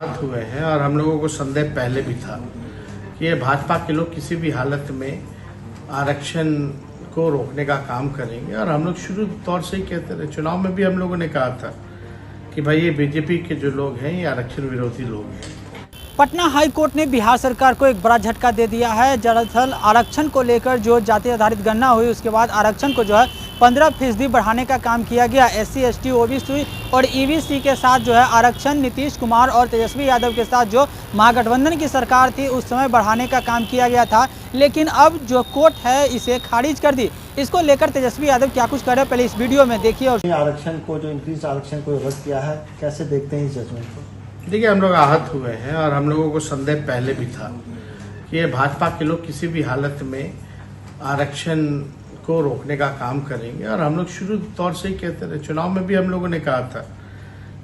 हुए हैं और हम लोगों को संदेह पहले भी था कि ये भाजपा के लोग किसी भी हालत में आरक्षण को रोकने का काम करेंगे। और हम लोग शुरू तौर से ही कहते रहे, चुनाव में भी हम लोगों ने कहा था कि भाई ये बीजेपी के जो लोग हैं ये आरक्षण विरोधी लोग हैं। पटना हाई कोर्ट ने बिहार सरकार को एक बड़ा झटका दे दिया है। दरअसल आरक्षण को लेकर जो जाति आधारित गणना हुई उसके बाद आरक्षण को जो है 15% बढ़ाने का काम किया गया। SC, ST, OBC और EBC के साथ जो है आरक्षण नीतीश कुमार और तेजस्वी यादव के साथ जो महागठबंधन की सरकार थी उस समय बढ़ाने का काम किया गया था, लेकिन अब जो कोर्ट है इसे खारिज कर दी। इसको लेकर तेजस्वी यादव क्या कुछ कर रहे हैं पहले इस वीडियो में देखिए। और आरक्षण को जो इंक्रीज आरक्षण को रद्द किया है, कैसे देखते हैं इस जजमेंट को? देखिए, हम लोग आहत हुए हैं और हम लोगों को संदेह पहले भी था कि ये भाजपा के लोग किसी भी हालत में आरक्षण को रोकने का काम करेंगे। और हम लोग शुरू तौर से ही कहते रहे, चुनाव में भी हम लोगों ने कहा था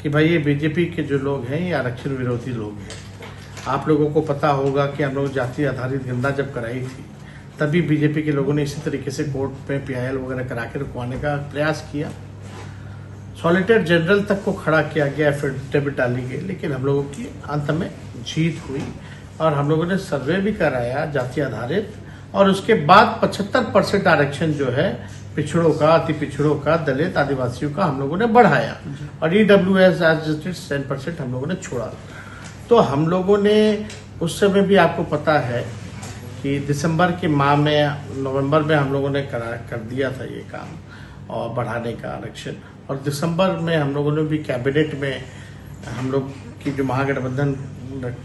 कि भाई ये बीजेपी के जो लोग हैं ये आरक्षण विरोधी लोग हैं। आप लोगों को पता होगा कि हम लोग जाति आधारित गणना जब कराई थी तभी बीजेपी के लोगों ने इसी तरीके से कोर्ट में PIL वगैरह करा के रुकवाने का प्रयास किया। सॉलिसिटर जनरल तक को खड़ा किया गया, एफिडेविट डाली गई, लेकिन हम लोगों की अंत में जीत हुई और हम लोगों ने सर्वे भी कराया जाति आधारित। और उसके बाद 75% आरक्षण जो है पिछड़ों का, अति पिछड़ों का, दलित आदिवासियों का हम लोगों ने बढ़ाया और EWS 10% हम लोगों ने छोड़ा। तो हम लोगों ने उस समय भी आपको पता है कि दिसंबर के माह में, नवंबर में हम लोगों ने कर दिया था ये काम और बढ़ाने का आरक्षण। और दिसंबर में हम लोगों ने भी कैबिनेट में, हम लोग की जो महागठबंधन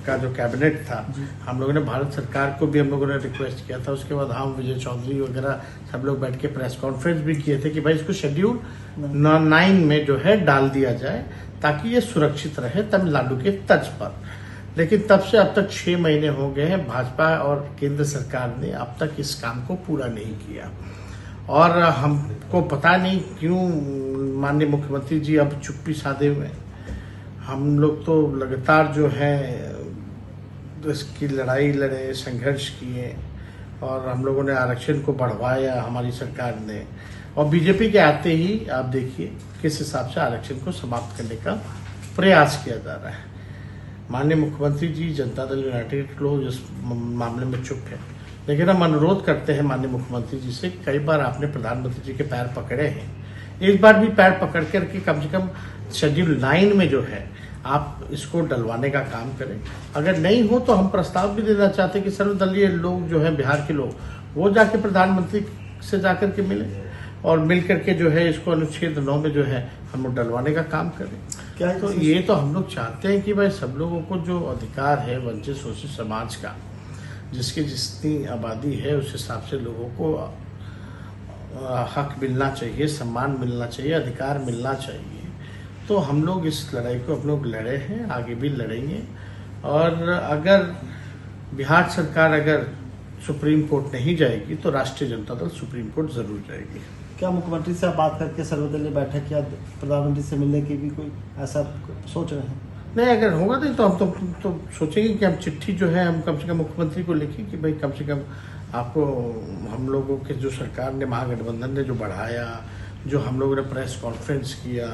का जो कैबिनेट था, हम लोगों ने भारत सरकार को भी हम लोगों ने रिक्वेस्ट किया था। उसके बाद हम विजय चौधरी वगैरह सब लोग बैठ के प्रेस कॉन्फ्रेंस भी किए थे कि भाई इसको शेड्यूल 9 में जो है डाल दिया जाए ताकि ये सुरक्षित रहे तमिलनाडु के तर्ज पर। लेकिन तब से अब तक 6 महीने हो गए हैं, भाजपा और केंद्र सरकार ने अब तक इस काम को पूरा नहीं किया। और हमको पता नहीं क्यों माननीय मुख्यमंत्री जी अब चुप्पी साधे हुए हैं। हम लोग तो लगातार जो है इसकी लड़ाई लड़े, संघर्ष किए और हम लोगों ने आरक्षण को बढ़वाया हमारी सरकार ने। और बीजेपी के आते ही आप देखिए किस हिसाब से आरक्षण को समाप्त करने का प्रयास किया जा रहा है। माननीय मुख्यमंत्री जी, जनता दल यूनाइटेड लोग इस मामले में चुप है, लेकिन हम अनुरोध करते हैं माननीय मुख्यमंत्री जी से, कई बार आपने प्रधानमंत्री जी के पैर पकड़े हैं, इस बार भी पैर पकड़ करके कम से कम शेड्यूल 9 में जो है आप इसको डलवाने का काम करें। अगर नहीं हो तो हम प्रस्ताव भी देना चाहते हैं कि सर्वदलीय लोग जो है बिहार के लोग, वो जाके प्रधानमंत्री से जाकर के मिले और मिल करके जो है इसको अनुच्छेद 9 में जो है हम लोग डलवाने का काम करें। क्या तो ये तो हम लोग चाहते हैं कि भाई सब लोगों को जो अधिकार है वंचित शोषित समाज का, जिसकी जितनी आबादी है उस हिसाब से लोगों को हक मिलना चाहिए, सम्मान मिलना चाहिए, अधिकार मिलना चाहिए। तो हम लोग इस लड़ाई को हम लोग लड़े हैं, आगे भी लड़ेंगे। और अगर बिहार सरकार अगर सुप्रीम कोर्ट नहीं जाएगी तो राष्ट्रीय जनता दल सुप्रीम कोर्ट जरूर जाएगी। क्या मुख्यमंत्री से आप बात करके सर्वदलीय बैठक या प्रधानमंत्री से मिलने की भी कोई ऐसा सोच रहे हैं? नहीं, अगर होगा नहीं तो हम तो सोचेंगे कि हम चिट्ठी जो है हम कम से कम मुख्यमंत्री को लिखें कि भाई कम से कम आपको हम लोगों के जो सरकार ने, महागठबंधन ने जो बढ़ाया, जो हम लोगों ने प्रेस कॉन्फ्रेंस किया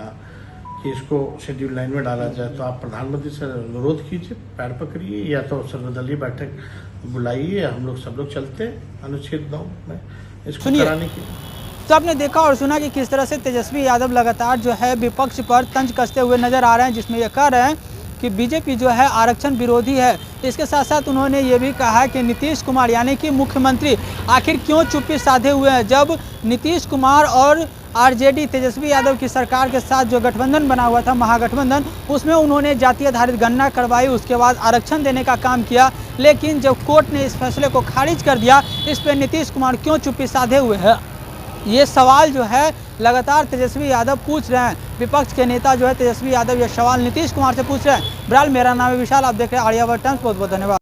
कि इसको शेड्यूल 9 में डाला जाए, तो आप प्रधानमंत्री से अनुरोध कीजिए, पैर पकड़िए या तो सर्वदलीय बैठक बुलाइए, हम लोग सब लोग चलते हैं अनुच्छेद 9 में इसको कराने की। तो आपने देखा और सुना कि किस तरह से तेजस्वी यादव लगातार जो है विपक्ष पर तंज कसते हुए नजर आ रहे हैं, जिसमें ये कह रहे हैं कि बीजेपी जो है आरक्षण विरोधी है। इसके साथ साथ उन्होंने ये भी कहा कि नीतीश कुमार यानी कि मुख्यमंत्री आखिर क्यों चुप्पी साधे हुए हैं, जब नीतीश कुमार और RJD तेजस्वी यादव की सरकार के साथ जो गठबंधन बना हुआ था, महागठबंधन, उसमें उन्होंने जाति आधारित गणना करवाई, उसके बाद आरक्षण देने का काम किया। लेकिन जब कोर्ट ने इस फैसले को खारिज कर दिया, इस पर नीतीश कुमार क्यों चुप्पी साधे हुए हैं, ये सवाल जो है लगातार तेजस्वी यादव पूछ रहे हैं। विपक्ष के नेता जो है तेजस्वी यादव ये सवाल नीतीश कुमार से पूछ रहे हैं। बहरहाल मेरा नाम है विशाल, आप देख रहे हैं आर्यावर्त टाइम्स। बहुत बहुत धन्यवाद।